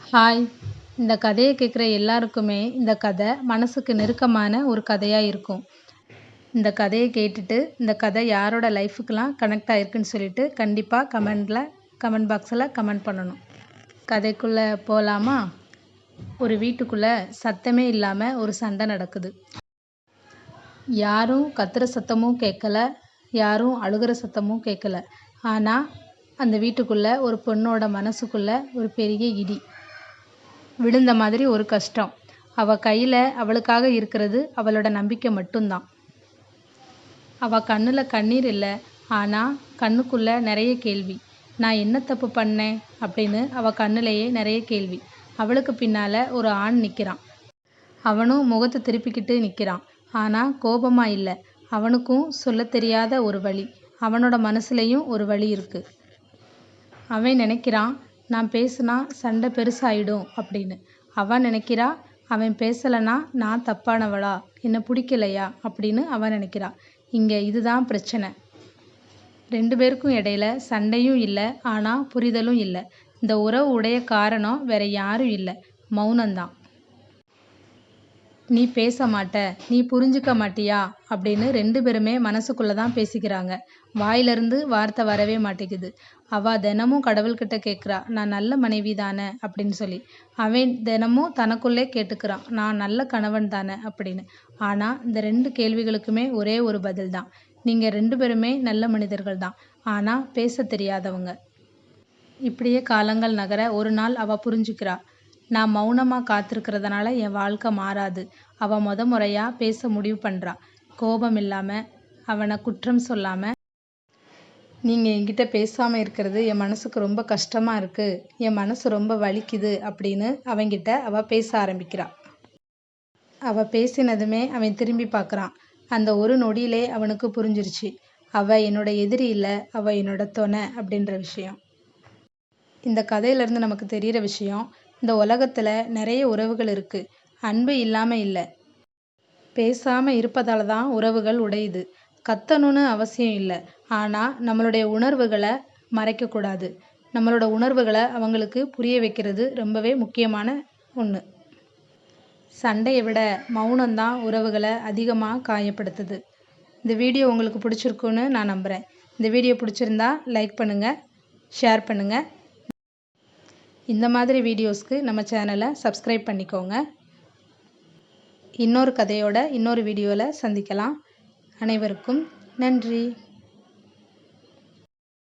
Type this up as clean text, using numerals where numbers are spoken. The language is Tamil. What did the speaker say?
ஹாய்! இந்த கதைய கேட்குற எல்லாருக்குமே இந்த கதை மனசுக்கு நெருக்கமான ஒரு கதையா இருக்கும். இந்த கதைய கேட்டுட்டு, இந்த கதை யாரோட லைஃப்க்குலாம் கனெக்ட் ஆயிருக்குன்னு சொல்லிட்டு கண்டிப்பா கமெண்ட் பாக்ஸில கமெண்ட் பண்ணணும். கதைக்குள்ள போலாமா? ஒரு வீட்டுக்குள்ள சத்தமே இல்லாம ஒரு சண்டை நடக்குது. யாரும் கத்துற சத்தமும் கேட்கல, யாரும் அழுகுற சத்தமும் கேட்கல. ஆனா, அந்த வீட்டுக்குள்ள ஒரு பொண்ணோட மனசுக்குள்ள ஒரு பெரிய இடி விழுந்த மாதிரி ஒரு கஷ்டம். அவ கையில அவளுக்காக இருக்கிறது அவளோட நம்பிக்கை மட்டும்தான். அவ கண்ணுல கண்ணீர் இல்ல, ஆனா கண்ணுக்குள்ள நிறைய கேள்வி. நான் என்ன தப்பு பண்ணேன் அப்படின்னு அவ கண்ணுலயே நிறைய கேள்வி. அவளுக்கு பின்னால ஒரு ஆண் நிக்கிறான். அவனும் முகத்தை திருப்பிக்கிட்டு நிக்கிறான். ஆனா கோபமா இல்ல. அவனுக்கும் சொல்லத் தெரியாத ஒரு வலி. அவனோட மனசுலயும் ஒரு வலி இருக்கு. அவன் நினைக்கிறான், நான் பேசுனா சண்டை பெருசாயிடும் அப்படின்னு. அவ நினைக்கிறா, அவன் பேசலைன்னா நான் தப்பானவளா, என்னை பிடிக்கலையா அப்படின்னு அவ நினைக்கிறா. இங்க இதுதான் பிரச்சனை. 2 பேருக்கும் இடையில சண்டையும் இல்லை, ஆனா புரிதலும் இல்லை. இந்த உறவு உடைய காரணம் வேற யாரும் இல்லை, மௌனம்தான். நீ பேச மாட்ட, நீ புரிஞ்சுக்க மாட்டியா அப்படின்னு 2 பேருமே மனசுக்குள்ள தான் பேசிக்கிறாங்க. வாயிலிருந்து வார்த்தை வரவே மாட்டேங்குது. அவ தினமும் கடவுள்கிட்ட கேட்குறா, நான் நல்ல மனைவி தானே அப்படின்னு சொல்லி. அவன் தினமும் தனக்குள்ளே கேட்டுக்கிறான், நான் நல்ல கணவன் தானே அப்படின்னு. ஆனா இந்த 2 கேள்விகளுக்குமே ஒரே ஒரு பதில் தான். நீங்க 2 பேருமே நல்ல மனிதர்கள் தான், ஆனா பேச தெரியாதவங்க. இப்படியே காலங்கள் நகர ஒரு நாள் அவ புரிஞ்சுக்கிறா, நான் மௌனமா காத்திருக்கிறதுனால என் வாழ்க்கை மாறாது. அவ முறையா பேச முடிவு பண்றா. கோபம் இல்லாம, அவனை குற்றம் சொல்லாம. நீங்க என்கிட்ட பேசாம இருக்கிறது என் மனசுக்கு ரொம்ப கஷ்டமா இருக்கு, என் மனசு ரொம்ப வலிக்குது அப்படின்னு அவன்கிட்ட அவ பேச ஆரம்பிக்கிறா. அவ பேசினதுமே அவன் திரும்பி பார்க்கறான். அந்த ஒரு நொடியிலே அவனுக்கு புரிஞ்சிருச்சு, அவ என்னோட எதிரி இல்ல, அவ என்னோட துணை அப்படின்ற விஷயம். இந்த கதையிலேருந்து நமக்கு தெரிகிற விஷயம், இந்த உலகத்தில் நிறைய உறவுகள் இருக்கு, அன்பு இல்லாமல் இல்லை. பேசாமல் இருப்பதால தான் உறவுகள் உடையுது. கத்தணும்னு அவசியம் இல்லை, ஆனால் நம்மளுடைய உணர்வுகளை மறைக்கக்கூடாது. நம்மளோட உணர்வுகளை அவங்களுக்கு புரிய வைக்கிறது ரொம்பவே முக்கியமான ஒன்று. சண்டையை விட மௌனம்தான் உறவுகளை அதிகமாக காயப்படுத்துது. இந்த வீடியோ உங்களுக்கு பிடிச்சிருக்குன்னு நான் நம்புகிறேன். இந்த வீடியோ பிடிச்சிருந்தா லைக் பண்ணுங்கள், ஷேர் பண்ணுங்கள். இந்த மாதிரி வீடியோஸ்க்கு நம்ம சேனலை சப்ஸ்கிரைப் பண்ணிக்கோங்க. இன்னொரு கதையோட இன்னொரு வீடியோவில் சந்திக்கலாம். அனைவருக்கும் நன்றி.